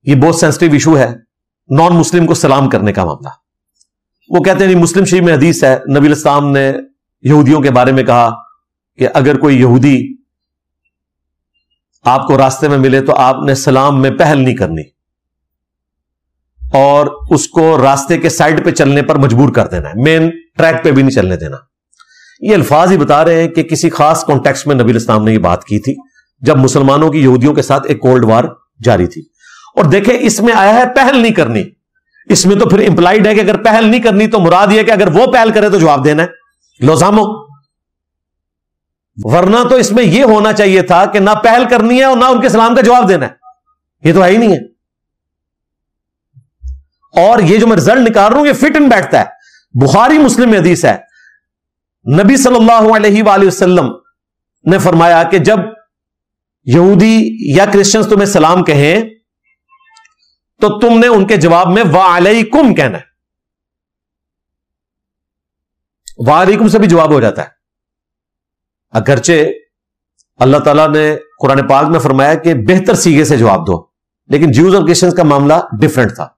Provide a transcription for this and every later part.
یہ بہت sensitive issue ہے نان مسلم کو سلام کرنے کا معاملہ. وہ کہتے ہیں مسلم شریف میں حدیث ہے, نبی علیہ السلام نے یہودیوں کے بارے میں کہا کہ اگر کوئی یہودی آپ کو راستے میں ملے تو آپ نے سلام میں پہل نہیں کرنی اور اس کو راستے کے سائڈ پہ چلنے پر مجبور کر دینا ہے, مین ٹریک پہ بھی نہیں چلنے دینا. یہ الفاظ ہی بتا رہے ہیں کہ کسی خاص کانٹیکسٹ میں نبی علیہ السلام نے یہ بات کی تھی جب مسلمانوں کی یہودیوں کے ساتھ ایک کولڈ وار جاری تھی. اور دیکھیں اس میں آیا ہے پہل نہیں کرنی, اس میں تو پھر امپلائڈ ہے کہ اگر پہل نہیں کرنی تو مراد یہ کہ اگر وہ پہل کرے تو جواب دینا ہے, لوزامو. ورنہ تو اس میں یہ ہونا چاہیے تھا کہ نہ پہل کرنی ہے اور نہ ان کے سلام کا جواب دینا ہے, یہ تو ہے ہی نہیں ہے. اور یہ جو میں رزلٹ نکال رہا ہوں یہ فٹ ان بیٹھتا ہے. بخاری مسلم میں حدیث ہے, نبی صلی اللہ علیہ وآلہ وسلم نے فرمایا کہ جب یہودی یا کرسچنز تمہیں سلام کہیں تو تم نے ان کے جواب میں وعلیکم کہنا ہے. وعلیکم سے بھی جواب ہو جاتا ہے, اگرچہ اللہ تعالیٰ نے قرآن پاک میں فرمایا کہ بہتر سیغے سے جواب دو, لیکن جیوز اور کرسچنز کا معاملہ ڈیفرنٹ تھا.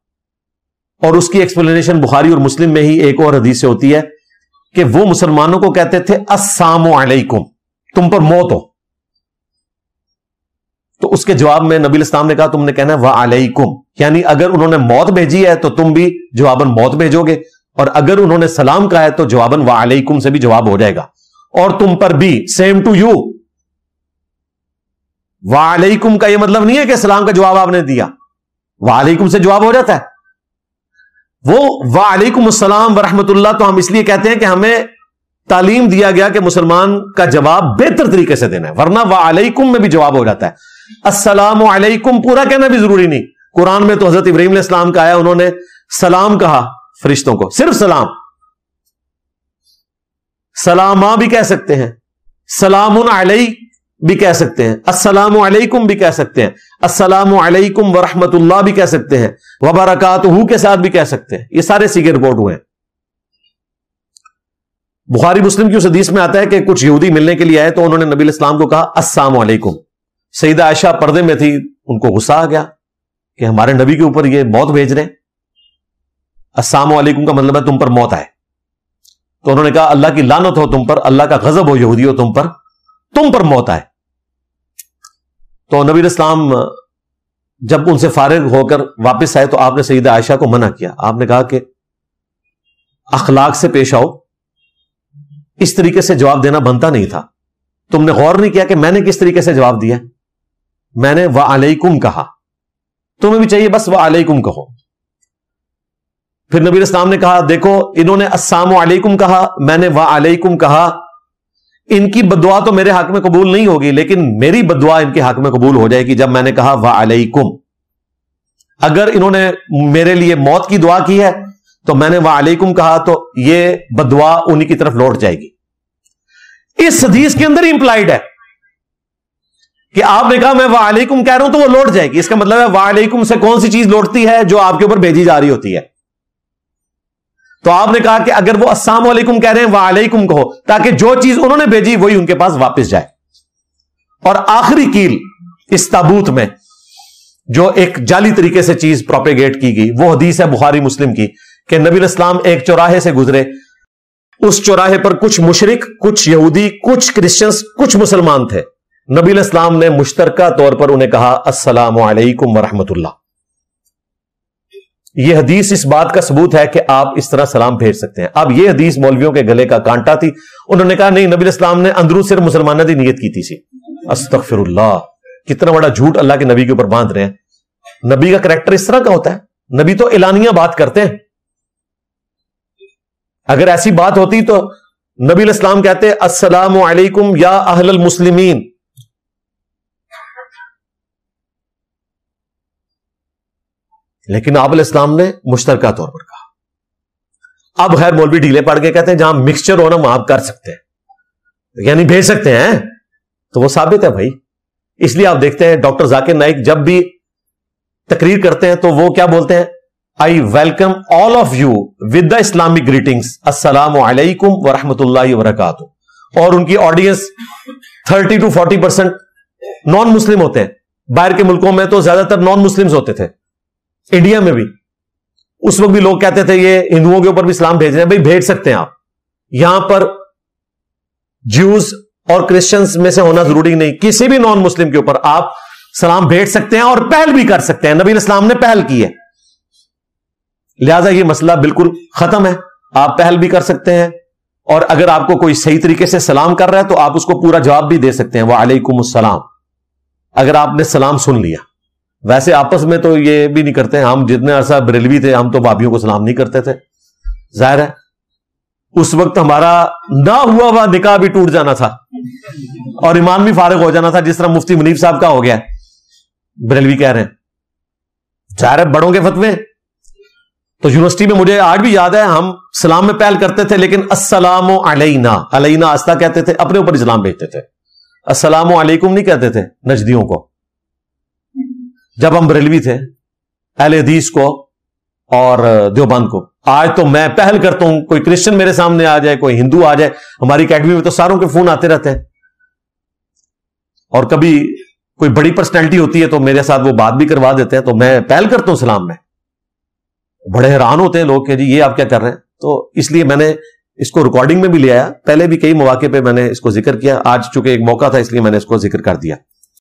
اور اس کی ایکسپلینیشن بخاری اور مسلم میں ہی ایک اور حدیث سے ہوتی ہے کہ وہ مسلمانوں کو کہتے تھے السلام علیکم, تم پر موت ہو. تو اس کے جواب میں نبی الاسلام نے کہا تم نے کہنا ہے وعلیکم, یعنی اگر انہوں نے موت بھیجی ہے تو تم بھی جواباً موت بھیجو گے, اور اگر انہوں نے سلام کہا ہے تو جواباً وعلیکم سے بھی جواب ہو جائے گا. اور تم پر بھی سیم ٹو یو. وعلیکم کا یہ مطلب نہیں ہے کہ سلام کا جواب آپ نے دیا, وعلیکم سے جواب ہو جاتا ہے. وہ وعلیکم السلام ورحمۃ اللہ تو ہم اس لیے کہتے ہیں کہ ہمیں تعلیم دیا گیا کہ مسلمان کا جواب بہتر طریقے سے دینا ہے, ورنہ وعلیکم میں بھی جواب ہو جاتا ہے. السلام علیکم پورا کہنا بھی ضروری نہیں. قرآن میں تو حضرت ابراہیم علیہ السلام کا آیا, انہوں نے سلام کہا فرشتوں کو, صرف سلام. سلاما بھی کہہ سکتے ہیں, سلام علی بھی کہہ سکتے ہیں, السلام علیکم بھی کہہ سکتے ہیں, السلام علیکم ورحمۃ اللہ بھی کہہ سکتے ہیں, وبرکاتہ کے ساتھ بھی کہہ سکتے ہیں. یہ سارے سیغے رپورٹ ہوئے ہیں. بخاری مسلم کی اس حدیث میں آتا ہے کہ کچھ یہودی ملنے کے لیے آئے تو انہوں نے نبی علیہ السلام کو کہا السلام علیکم. سیدہ عائشہ پردے میں تھی, ان کو غصہ آ گیا کہ ہمارے نبی کے اوپر یہ موت بھیج رہے ہیں, السلام علیکم کا مطلب ہے تم پر موت آئے. تو انہوں نے کہا اللہ کی لعنت ہو تم پر, اللہ کا غضب ہو یہودی ہو تم پر موت آئے. تو نبی علیہ السلام جب ان سے فارغ ہو کر واپس آئے تو آپ نے سیدہ عائشہ کو منع کیا. آپ نے کہا کہ اخلاق سے پیش آؤ, اس طریقے سے جواب دینا بنتا نہیں تھا. تم نے غور نہیں کیا کہ میں نے کس طریقے سے جواب دیا, میں نے وعلیکم کہا, تمہیں بھی چاہیے بس وعلیکم کہو. پھر نبی اسلام نے کہا دیکھو انہوں نے السلام علیکم کہا, میں نے وعلیکم کہا, ان کی بدعا تو میرے حق میں قبول نہیں ہوگی لیکن میری بدعا ان کے حق میں قبول ہو جائے گی جب میں نے کہا وعلیکم. اگر انہوں نے میرے لیے موت کی دعا کی ہے تو میں نے وعلیکم کہا تو یہ بدعا انہی کی طرف لوٹ جائے گی. اس حدیث کے اندر ہی امپلائڈ ہے کہ آپ نے کہا میں وعلیکم کہہ رہا ہوں تو وہ لوٹ جائے گی. اس کا مطلب ہے وعلیکم سے کون سی چیز لوٹتی ہے, جو آپ کے اوپر بھیجی جا رہی ہوتی ہے. تو آپ نے کہا کہ اگر وہ السلام علیکم کہہ رہے ہیں وعلیکم کہو, تاکہ جو چیز انہوں نے بھیجی وہی ان کے پاس واپس جائے. اور آخری کیل اس تابوت میں جو ایک جعلی طریقے سے چیز پروپیگیٹ کی گئی, وہ حدیث ہے بخاری مسلم کی کہ نبی الاسلام ایک چوراہے سے گزرے, اس چوراہے پر کچھ مشرک, کچھ یہودی, کچھ کرسچنز, کچھ مسلمان تھے. نبی الاسلام نے مشترکہ طور پر انہیں کہا السلام علیکم ورحمۃ اللہ. یہ حدیث اس بات کا ثبوت ہے کہ آپ اس طرح سلام بھیج سکتے ہیں. اب یہ حدیث مولویوں کے گلے کا کانٹا تھی. انہوں نے کہا نہیں, نبی الاسلام نے اندروں صرف مسلمانوں کی نیت کی تھی. استغفر اللہ, کتنا بڑا جھوٹ اللہ کے نبی کے اوپر باندھ رہے ہیں. نبی کا کریکٹر اس طرح کا ہوتا ہے, نبی تو اعلانیہ بات کرتے ہیں. اگر ایسی بات ہوتی تو نبی الاسلام کہتے السلام علیکم یا اہل المسلمین. لیکن آپ علیہ السلام نے مشترکہ طور پر کہا. اب خیر مولوی ڈھیلے پڑ کے کہتے ہیں جہاں مکسچر ہونا وہاں آپ کر سکتے ہیں, یعنی بھیج سکتے ہیں, تو وہ ثابت ہے بھائی. اس لیے آپ دیکھتے ہیں ڈاکٹر ذاکر نائک جب بھی تقریر کرتے ہیں تو وہ کیا بولتے ہیں, I welcome all of you with the Islamic greetings. السلام علیکم ورحمۃ اللہ وبرکاتہ. اور ان کی آڈینس 30 to 40% نان مسلم ہوتے ہیں. باہر کے ملکوں میں تو زیادہ تر نان مسلمز ہوتے تھے, انڈیا میں بھی اس وقت بھی لوگ کہتے تھے یہ ہندوؤں کے اوپر بھی سلام بھیج رہے ہیں. بھائی بھیج سکتے ہیں آپ. یہاں پر جیوز اور کرسچنز میں سے ہونا ضروری نہیں, کسی بھی نان مسلم کے اوپر آپ سلام بھیج سکتے ہیں اور پہل بھی کر سکتے ہیں. نبی علیہ السلام نے پہل کی ہے, لہذا یہ مسئلہ بالکل ختم ہے. آپ پہل بھی کر سکتے ہیں, اور اگر آپ کو کوئی صحیح طریقے سے سلام کر رہا ہے تو آپ اس کو پورا جواب بھی دے سکتے ہیں, وعلیکم السلام, اگر آپ نے سلام سن لیا. ویسے آپس میں تو یہ بھی نہیں کرتے. ہم جتنے عرصہ بریلوی تھے ہم تو بھابھیوں کو سلام نہیں کرتے تھے. ظاہر ہے اس وقت ہمارا نہ ہوا ہوا نکاح بھی ٹوٹ جانا تھا اور ایمان بھی فارغ ہو جانا تھا, جس طرح مفتی منیب صاحب کا ہو گیا بریلوی کہہ رہے ہیں. ظاہر ہے بڑوں کے فتوے. تو یونیورسٹی میں مجھے آج بھی یاد ہے ہم سلام میں پہل کرتے تھے, لیکن السلام علینا, علینا آستہ کہتے تھے, اپنے اوپر اسلام بھیجتے تھے. السلام علیکم نہیں کہتے تھے نجدیوں کو. جب ہم بریلوی تھے, اہل حدیث کو اور دیوبند کو. آج تو میں پہل کرتا ہوں, کوئی کرسچن میرے سامنے آ جائے, کوئی ہندو آ جائے, ہماری اکیڈمی میں تو ساروں کے فون آتے رہتے ہیں, اور کبھی کوئی بڑی پرسنالٹی ہوتی ہے تو میرے ساتھ وہ بات بھی کروا دیتے ہیں, تو میں پہل کرتا ہوں سلام میں. بڑے حیران ہوتے ہیں لوگ کہ جی یہ آپ کیا کر رہے ہیں. تو اس لیے میں نے اس کو ریکارڈنگ میں بھی لے آیا, پہلے بھی کئی مواقع پہ میں نے اس کو ذکر کیا, آج چونکہ ایک موقع تھا اس لیے میں نے اس کو ذکر کر دیا.